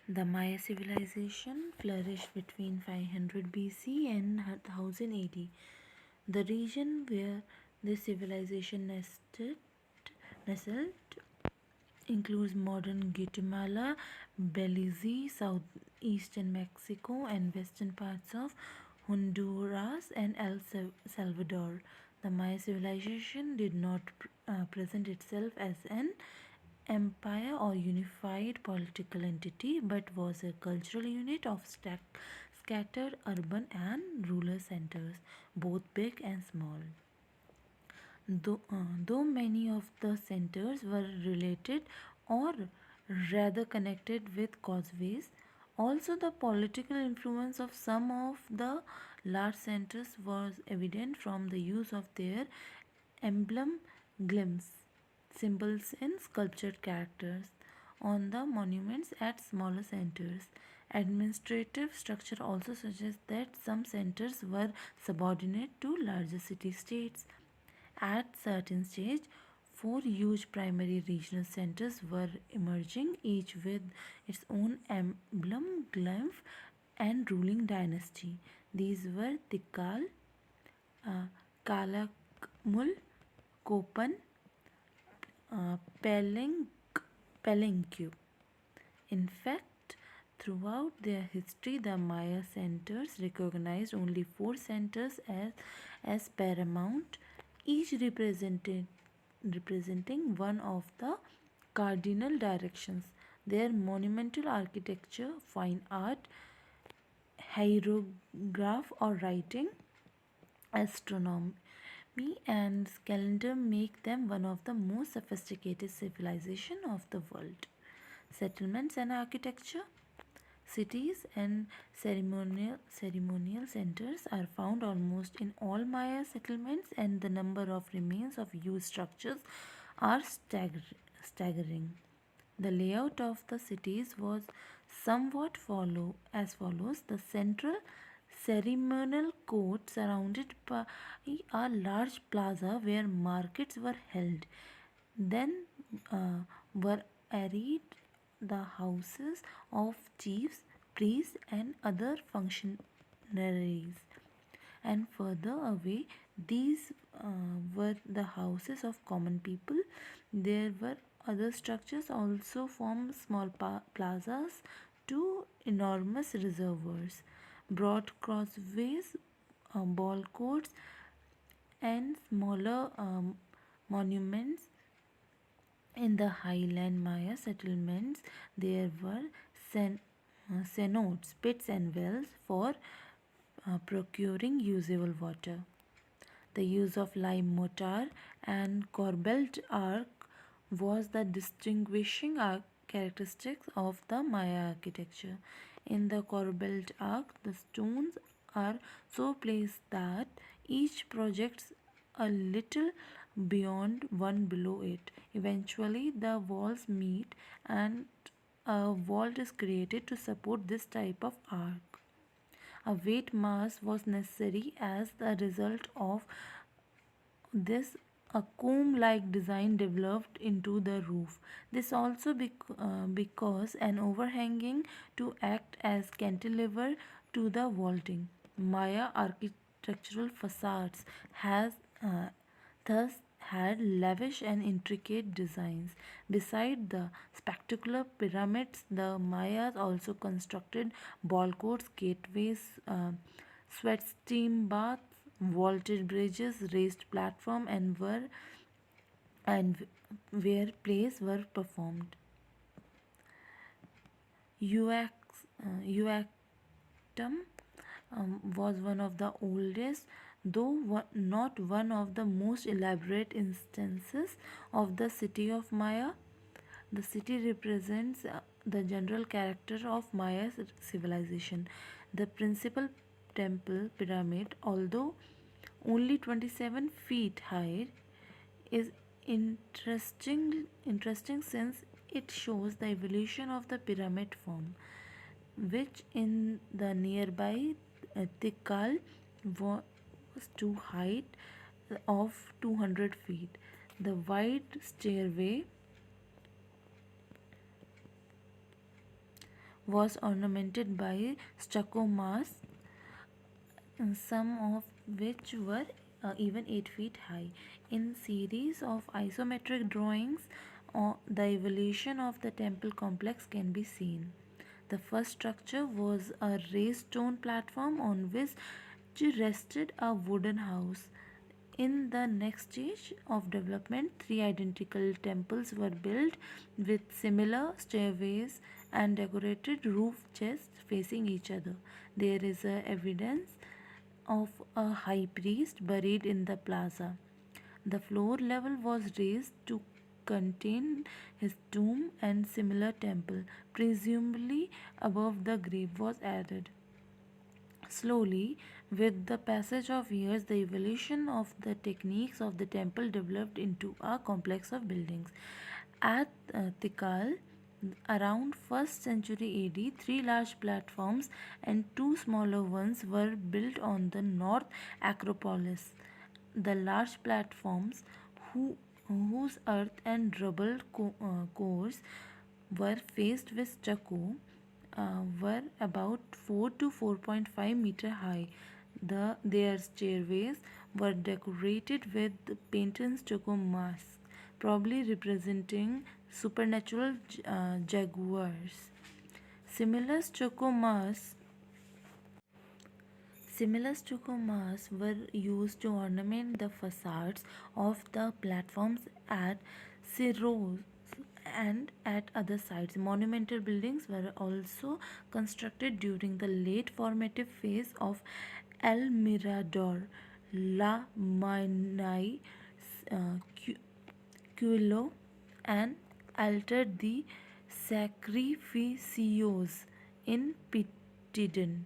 The Maya civilization flourished between 500 BC and 1000 AD. The region where this civilization nestled includes modern Guatemala, Belize, southeastern Mexico, and western parts of Honduras and El Salvador. The Maya civilization did not present itself as an empire or unified political entity, but was a cultural unit of scattered urban and rural centers, both big and small. Though many of the centers were related or rather connected with causeways, also the political influence of some of the large centers was evident from the use of their emblem glimpse symbols and sculptured characters on the monuments at smaller centers. Administrative structure also suggests that some centers were subordinate to larger city states. At certain stage, four huge primary regional centers were emerging, each with its own emblem, glyph, and ruling dynasty. These were Tikal, Kalakmul, Kopan, uh, Peleng, Palenque. In fact, throughout their history, the Maya centers recognized only four centers as paramount, each representing one of the cardinal directions. Their monumental architecture, fine art, hieroglyph or writing, astronomy, and calendar make them one of the most sophisticated civilization of the world. Settlements and architecture. Cities and ceremonial centers are found almost in all Maya settlements, and the number of remains of used structures are staggering. The layout of the cities was somewhat follow as follows: the central ceremonial court surrounded by a large plaza where markets were held. Then were added the houses of chiefs, priests, and other functionaries. And further away, these were the houses of common people. There were other structures also from small plazas to enormous reservoirs, broad crossways, ball courts, and smaller monuments. In the highland Maya settlements, there were cenotes, pits, and wells for procuring usable water. The use of lime mortar and corbelled arch was the distinguishing characteristics of the Maya architecture. In the corbelled arch, the stones are so placed that each projects a little beyond one below it. Eventually, the walls meet and a vault is created to support this type of arch. A weight mass was necessary as the result of this a comb-like design developed into the roof. This also because an overhanging to act as cantilever to the vaulting. Maya architectural facades has thus had lavish and intricate designs. Beside the spectacular pyramids, the Mayas also constructed ball courts, gateways, sweat steam baths, vaulted bridges, raised platform, and where plays were performed. Uactum was one of the oldest, though not one of the most elaborate instances of the city of Maya. The city represents the general character of Maya civilization. The principal temple pyramid, although only 27 feet high, is interesting since it shows the evolution of the pyramid form, which in the nearby Tikal was to height of 200 feet. The wide stairway was ornamented by stucco masks, some of which were even 8 feet high. In series of isometric drawings, the evolution of the temple complex can be seen. The first structure was a raised stone platform on which rested a wooden house. In the next stage of development, three identical temples were built with similar stairways and decorated roof chests facing each other. There is evidence of a high priest buried in the plaza. The floor level was raised to contain his tomb, and similar temple, presumably above the grave, was added. Slowly, with the passage of years, the evolution of the techniques of the temple developed into a complex of buildings. At Tikal, around 1st century AD, three large platforms and two smaller ones were built on the North Acropolis. The large platforms, whose earth and rubble cores were faced with stucco, were about 4 to 4.5-meter high. Their stairways were decorated with painted stucco masks, probably representing supernatural jaguars. Similar stucco masks Similar stucco masks were used to ornament the facades of the platforms at Syros and at other sites. Monumental buildings were also constructed during the late formative phase of El Mirador, La Manai, uh, Cuilo, and altered the Sacrificios in Pitiden.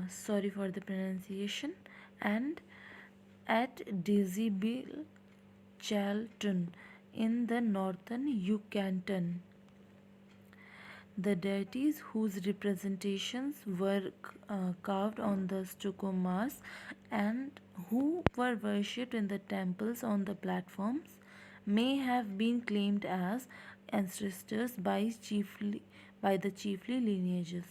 Sorry for the pronunciation, and at Dizzyville, Charlton in the northern Yucatan. The deities whose representations were carved on the stucco mass and who were worshipped in the temples on the platforms may have been claimed as ancestors by the chiefly lineages.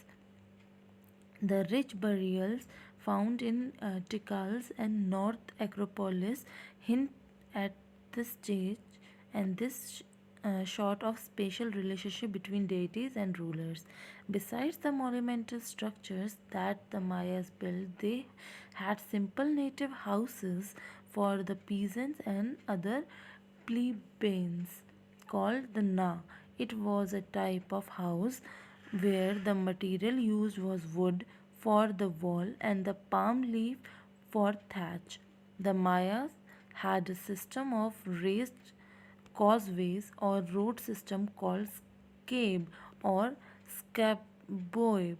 The rich burials found in Tikals and North Acropolis hint at this stage and this sort of spatial relationship between deities and rulers. Besides the monumental structures that the Mayas built, they had simple native houses for the peasants and other plebeians called the na. It was a type of house where the material used was wood for the wall and the palm leaf for thatch. The Mayas had a system of raised causeways or road system called scabe or scaboy.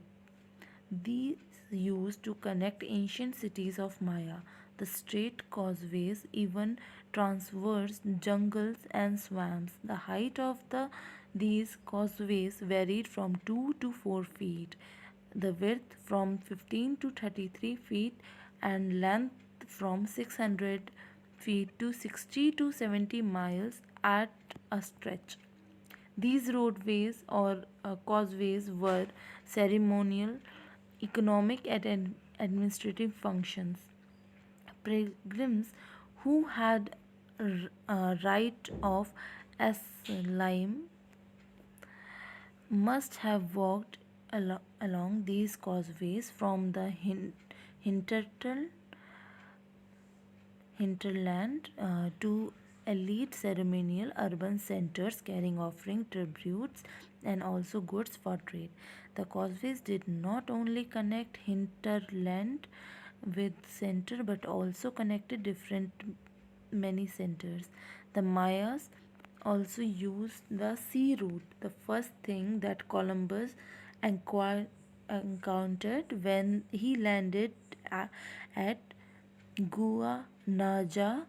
These used to connect ancient cities of Maya. The straight causeways even traversed jungles and swamps. The height of these causeways varied from 2 to 4 feet, the width from 15 to 33 feet, and length from 600 feet to 60 to 70 miles at a stretch. These roadways or causeways were ceremonial, economic, and administrative functions. Pilgrims who had a right of asylum must have walked along these causeways from the hinterland hinterland to elite ceremonial urban centers carrying offering tributes and also goods for trade. The causeways did not only connect hinterland with center but also connected different many centers. The Mayas also used the sea route, the first thing that Columbus encountered when he landed at Guanaja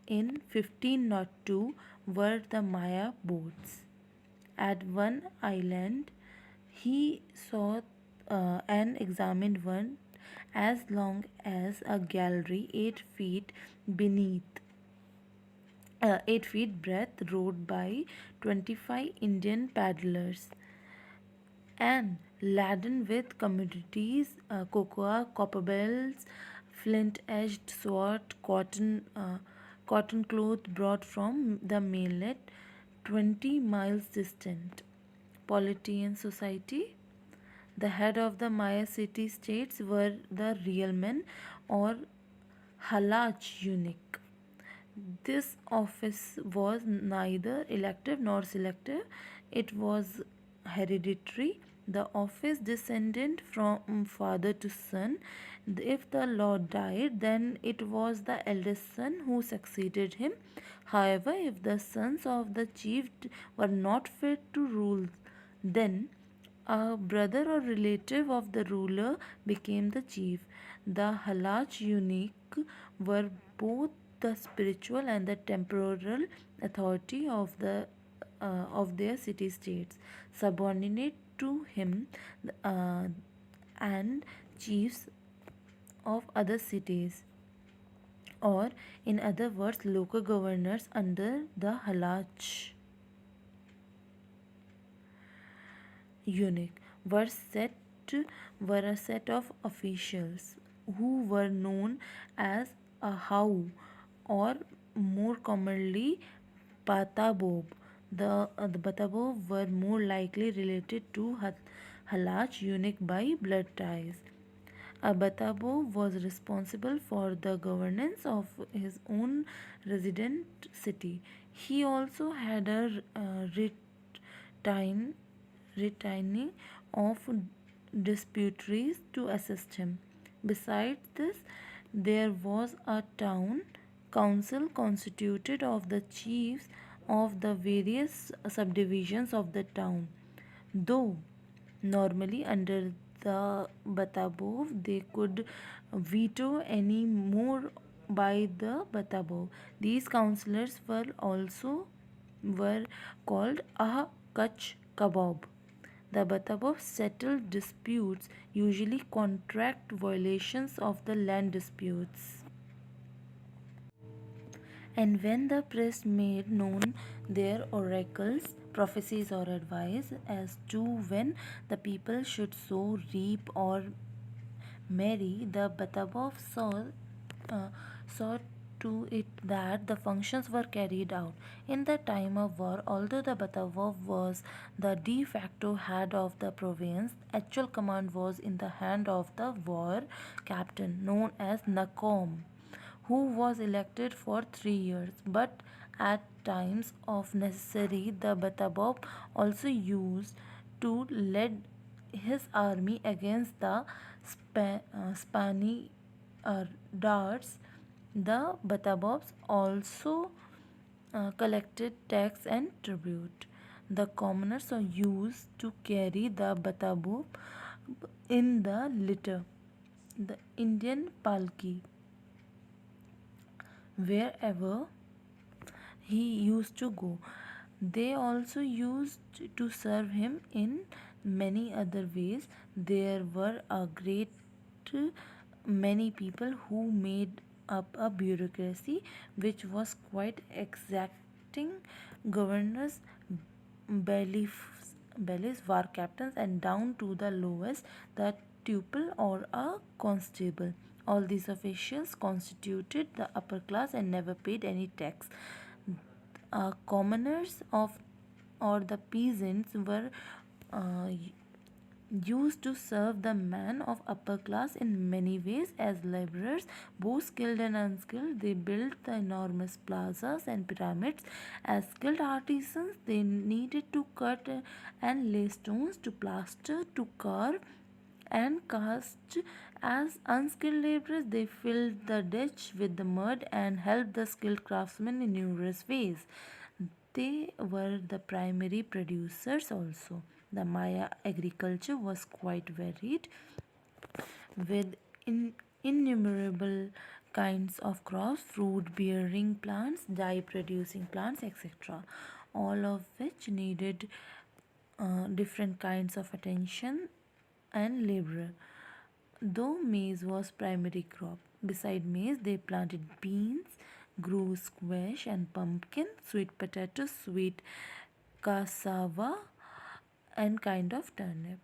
in 1502 were the Maya boats. At one island, he saw and examined one as long as a gallery 8 feet breadth, rowed by 25 Indian paddlers. and laden with commodities, cocoa, copper bells, flint-edged sword, cotton cloth brought from the mainland 20 miles distant. Polity and society. The head of the Maya city states were the real men or halaj eunuch. This office was neither elective nor selective, it was hereditary. The office descended from father to son. If the lord died, then it was the eldest son who succeeded him. However, if the sons of the chief were not fit to rule, then a brother or relative of the ruler became the chief. The Halaj eunuch were both the spiritual and the temporal authority of their city states, subordinate to him uh, and chiefs of other cities, or in other words, local governors under the Halaj eunuch were a set of officials who were known as a how, or more commonly Batabob. The Batabob were more likely related to Halaj eunuch by blood ties. Abatabo was responsible for the governance of his own resident city. He also had a retain, retaining of disputaries to assist him. Besides this, there was a town council constituted of the chiefs of the various subdivisions of the town. Though normally under the Batabov they could veto any more by the Batabov. These councillors were called a Kach Kabob. The Batabov settled disputes, usually contract violations of the land disputes. And when the priest made known their oracles, prophecies, or advice as to when the people should sow, reap, or marry, the Batabov uh, saw to it that the functions were carried out. In the time of war, although the Batabov was the de facto head of the province, actual command was in the hand of the war captain known as Nakom, who was elected for 3 years. But at times of necessity, the Batabob also used to lead his army against the Spaniards. The Batabobs also collected tax and tribute. The commoners are used to carry the Batabob in the litter, the Indian palki, wherever he used to go. They also used to serve him in many other ways. There were a great many people who made up a bureaucracy which was quite exacting. Governors, bailiffs, war captains, and down to the lowest, the tuple or a constable. All these officials constituted the upper class and never paid any tax. Commoners of or the peasants were uh, used to serve the man of upper class in many ways as laborers, both skilled and unskilled. They built the enormous plazas and pyramids. As skilled artisans, they needed to cut and lay stones, to plaster, to carve and cast. As unskilled laborers, they filled the ditch with the mud and helped the skilled craftsmen in numerous ways. They were the primary producers also. The Maya agriculture was quite varied with innumerable kinds of crops, fruit bearing plants, dye producing plants, etc., all of which needed different kinds of attention and labor. Though maize was primary crop, beside maize they planted beans, grew squash and pumpkin, sweet potatoes, sweet cassava, and kind of turnip.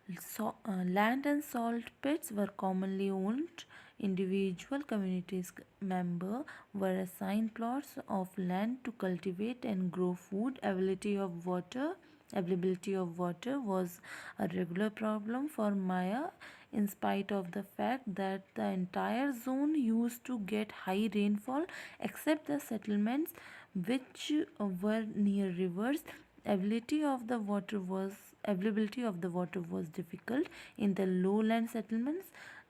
Land and salt pits were commonly owned. Individual communities member were assigned plots of land to cultivate and grow food. Availability of water was a regular problem for Maya, in spite of the fact that the entire zone used to get high rainfall, except the settlements which were near rivers. Availability of the water was difficult. In the lowland settlements,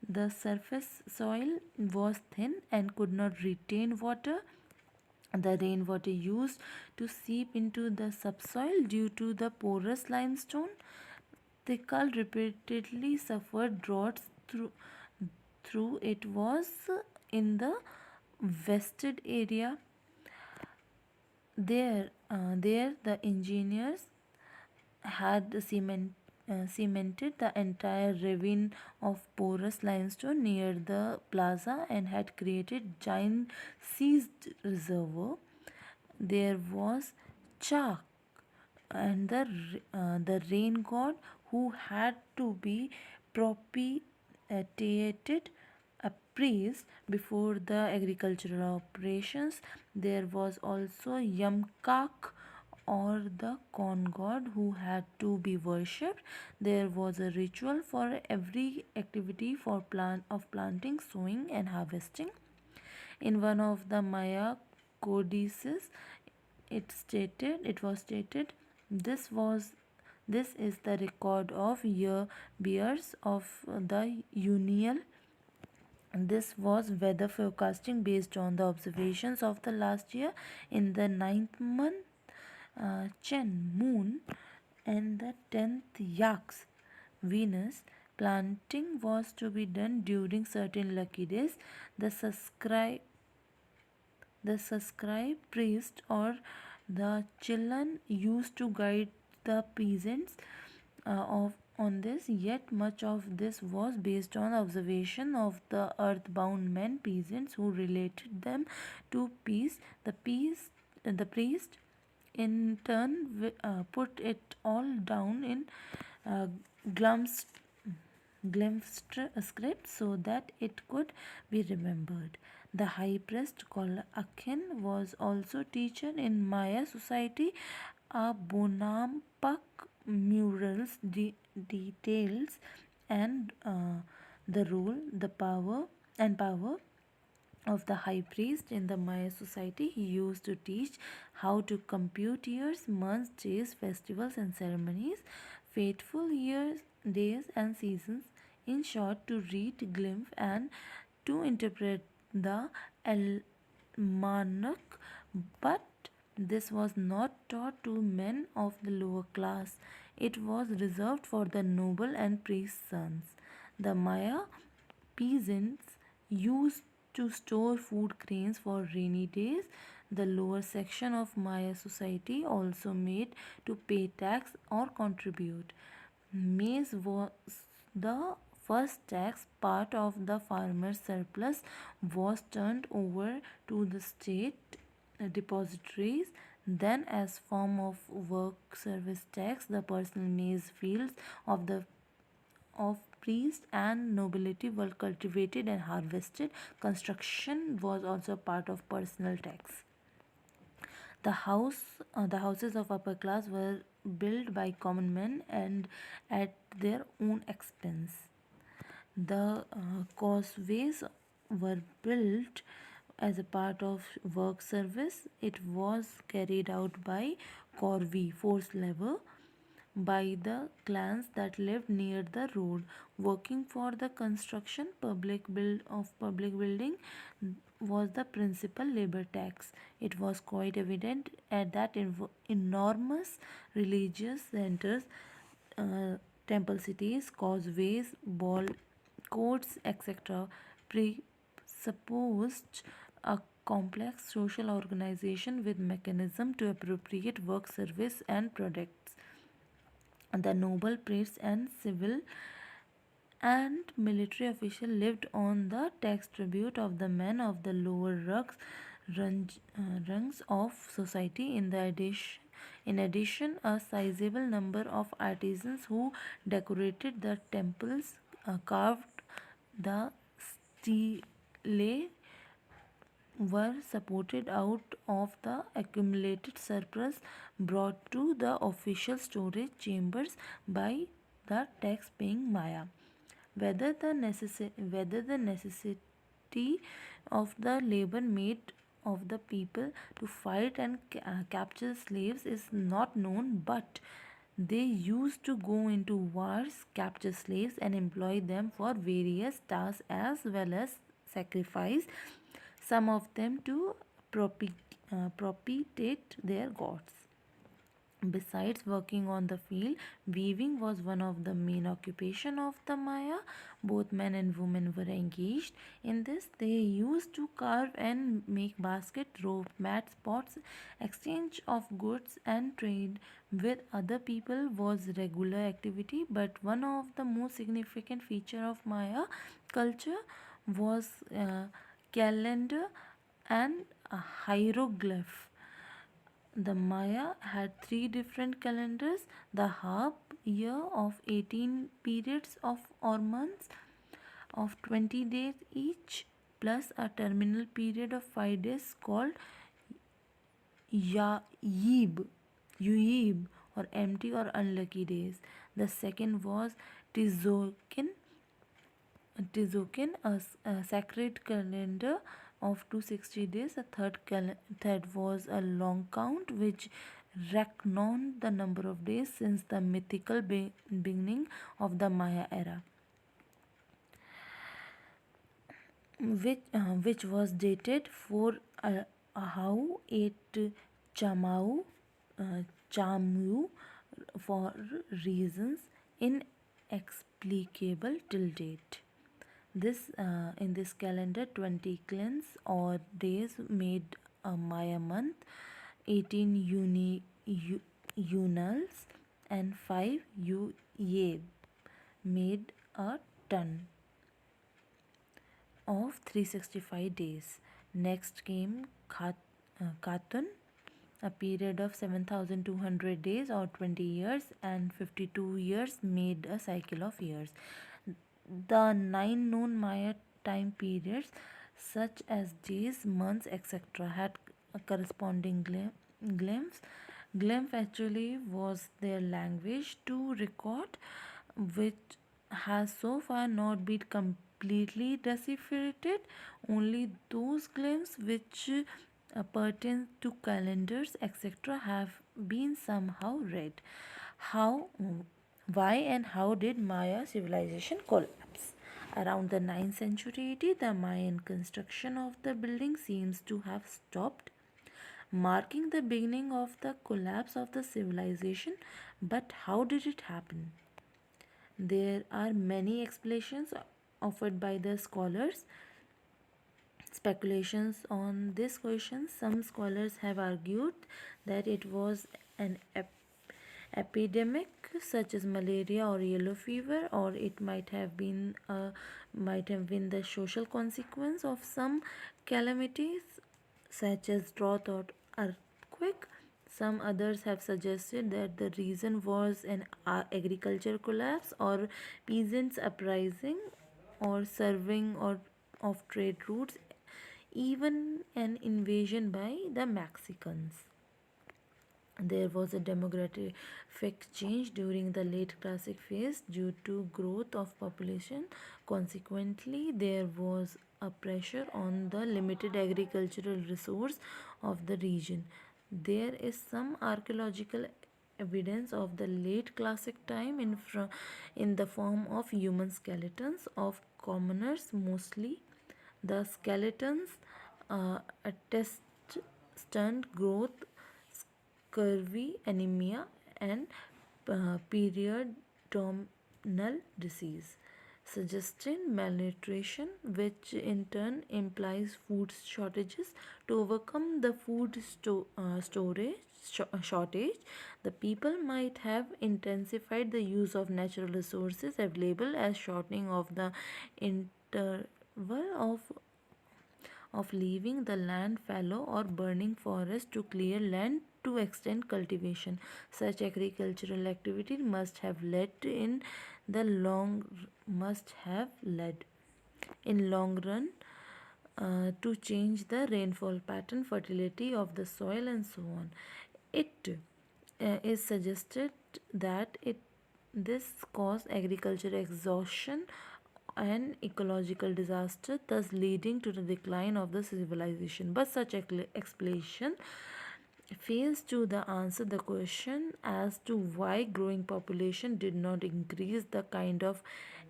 the surface soil was thin and could not retain water. The rainwater used to seep into the subsoil due to the porous limestone. Tikal repeatedly suffered droughts through it was in the vested area. There the engineers had cemented the entire ravine of porous limestone near the plaza and had created giant seized reservoir. There was chalk and the rain god who had to be propitiated, a priest before the agricultural operations. There was also Yamkak or the corn god who had to be worshipped. There was a ritual for every activity for planting, sowing and harvesting. In one of the Maya codices, it was stated this was this is the record of year bears of the Unial. This was weather forecasting based on the observations of the last year. In the ninth month, Chen moon and the 10th Yaks Venus, planting was to be done during certain lucky days. The subscribe the subscribed priest or the Chilan used to guide the peasants of on this, yet much of this was based on observation of the earthbound men peasants who related them to peace. The priest in turn put it all down in uh, glums glimpsed script so that it could be remembered. The high priest called Akin was also teacher in Maya society. A Bonampak murals details and the role, the power of the high priest in the Maya society. He used to teach how to compute years, months, days, festivals, and ceremonies, fateful years, days, and seasons. In short, to read, glimpse, and to interpret the almanac. But this was not taught to men of the lower class. It was reserved for the noble and priest's sons. The Maya peasants used to store food grains for rainy days. The lower section of Maya society also made to pay tax or contribute. Maize was the first tax. Part of the farmer's surplus was turned over to the state depositories. Then, as form of work service tax, the personal maize fields of priest and nobility were cultivated and harvested. Construction was also part of personal tax. The houses of upper class were built by common men and at their own expense. The causeways were built as a part of work service. It was carried out by corvée, forced labor, by the clans that lived near the road, working for the construction of public building was the principal labor tax. It was quite evident at that enormous religious centers, uh, temple cities, causeways, ball courts, etc., presupposed a complex social organization with mechanism to appropriate work service and products. The noble priests and civil and military officials lived on the tax tribute of the men of the lower rungs of society. In the addition, In addition, a sizable number of artisans who decorated the temples carved the stelae were supported out of the accumulated surplus brought to the official storage chambers by the tax paying Maya. Whether the necessity of the labor made of the people to fight and capture slaves is not known, but they used to go into wars, capture slaves, and employ them for various tasks as well as sacrifice some of them to propitiate their gods. Besides working on the field, weaving was one of the main occupation of the Maya. Both men and women were engaged in this. They used to carve and make basket, rope, mats, pots. Exchange of goods and trade with other people was regular activity. But one of the most significant feature of Maya culture was calendar and a hieroglyph. The Maya had three different calendars: the half year of 18 periods of or months of 20 days each, plus a terminal period of 5 days called Yib, Yuib, or empty or unlucky days. The second was Tizokin, a sacred calendar of 260 days. A third was a long count, which reckoned the number of days since the mythical beginning of the Maya era, which was dated for Ahau 8 Chamau, Chamu, for reasons inexplicable till date. This in this calendar, 20 cleanse or days made a Maya month, 18 unals, and 5 Uyeb made a ton of 365 days. Next came Khatun, a period of 7,200 days or 20 years, and 52 years made a cycle of years. The 9 known Maya time periods, such as days, months, etc., had a corresponding glimpse. Glimpse actually was their language to record, which has so far not been completely deciphered. Only those glimpses which pertain to calendars, etc., have been somehow read. How, why, and how did Maya civilization collapse? Around the 9th century AD, the Mayan construction of the building seems to have stopped, marking the beginning of the collapse of the civilization. But how did it happen? There are many explanations offered by the scholars. Speculations on this question: some scholars have argued that it was an epidemic such as malaria or yellow fever, or it might have been the social consequence of some calamities such as drought or earthquake. Some others have suggested that the reason was an agriculture collapse or peasants uprising or serving or of trade routes, even an invasion by the Mexicans. There was a demographic change during the late classic phase due to growth of population. Consequently, there was a pressure on the limited agricultural resource of the region. There is some archaeological evidence of the late classic time in the form of human skeletons of commoners mostly. The skeletons attest stunt growth, scurvy, anemia, and periodontal disease, suggesting malnutrition, which in turn implies food shortages. To overcome the food shortage, the people might have intensified the use of natural resources available, as shortening of the interval of leaving the land fallow or burning forests to clear land to extend cultivation. Such agricultural activity must have led in long run to change the rainfall pattern, fertility of the soil, and so on. It is suggested that this caused agriculture exhaustion and ecological disaster, thus leading to the decline of the civilization. But such explanation fails to answer the question as to why growing population did not increase the kind of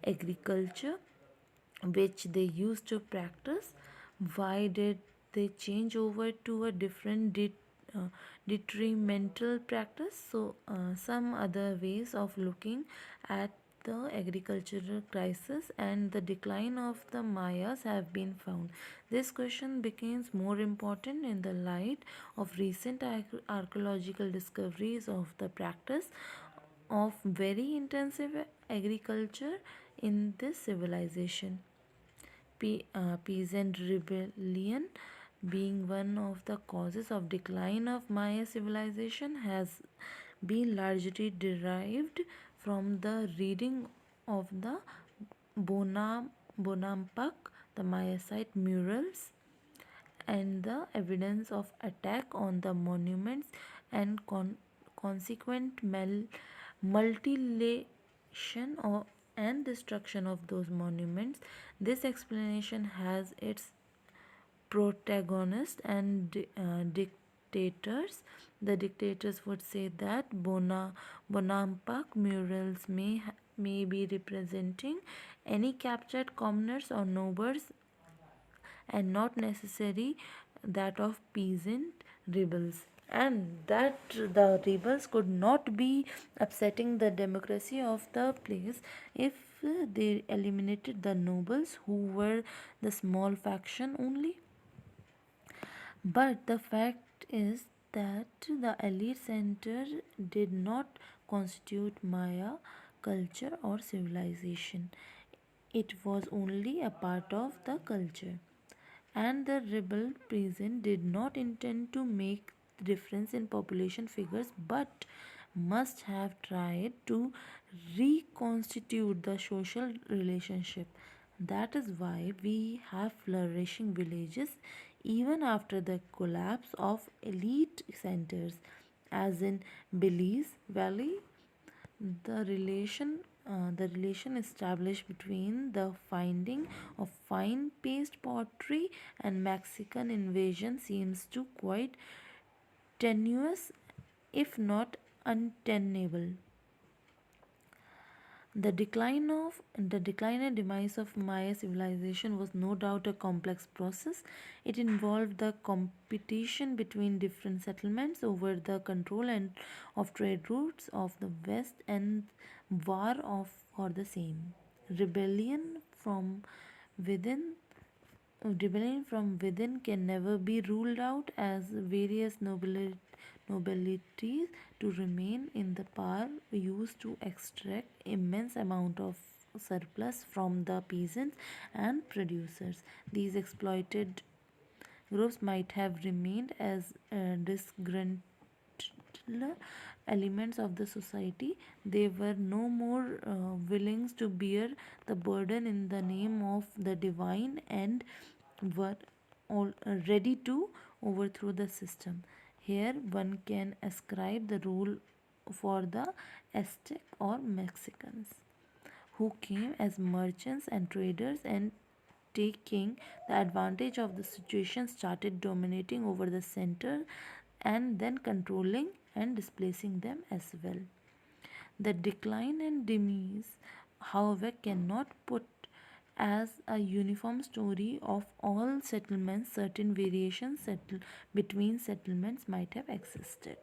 agriculture which they used to practice. Why did they change over to a different detrimental practice? So some other ways of looking at the agricultural crisis and the decline of the Mayas have been found. This question becomes more important in the light of recent archaeological discoveries of the practice of very intensive agriculture in this civilization. Peasant rebellion, being one of the causes of decline of Maya civilization, has been largely derived from the reading of the Bonampak, the Maya site murals, and the evidence of attack on the monuments and consequent mutilation and destruction of those monuments. This explanation has its protagonists and dictators. The dictators would say that Bonampak murals may be representing any captured commoners or nobles and not necessarily that of peasant rebels, and that the rebels could not be upsetting the democracy of the place if they eliminated the nobles who were the small faction only. But the fact is that the elite center did not constitute Maya culture or civilization. It was only a part of the culture, and the rebel peasant did not intend to make difference in population figures but must have tried to reconstitute the social relationship. That is why we have flourishing villages even after the collapse of elite centers, as in Belize Valley. The relation established between the finding of fine paste pottery and Mexican invasion seems to quite tenuous, if not untenable. The decline and demise of Maya civilization was no doubt a complex process. It involved the competition between different settlements over the control and of trade routes of the west and war of for the same. Rebellion from within Rebellion from within can never be ruled out, as various nobilities to remain in the power used to extract immense amount of surplus from the peasants and producers. These exploited groups might have remained as disgruntled elements of the society. They were no more willing to bear the burden in the name of the divine and were all ready to overthrow the system. Here one can ascribe the rule for the Aztec or Mexicans, who came as merchants and traders, and taking the advantage of the situation started dominating over the center and then controlling and displacing them as well. The decline and demise, however, cannot put as a uniform story of all settlements. Certain variations between settlements might have existed.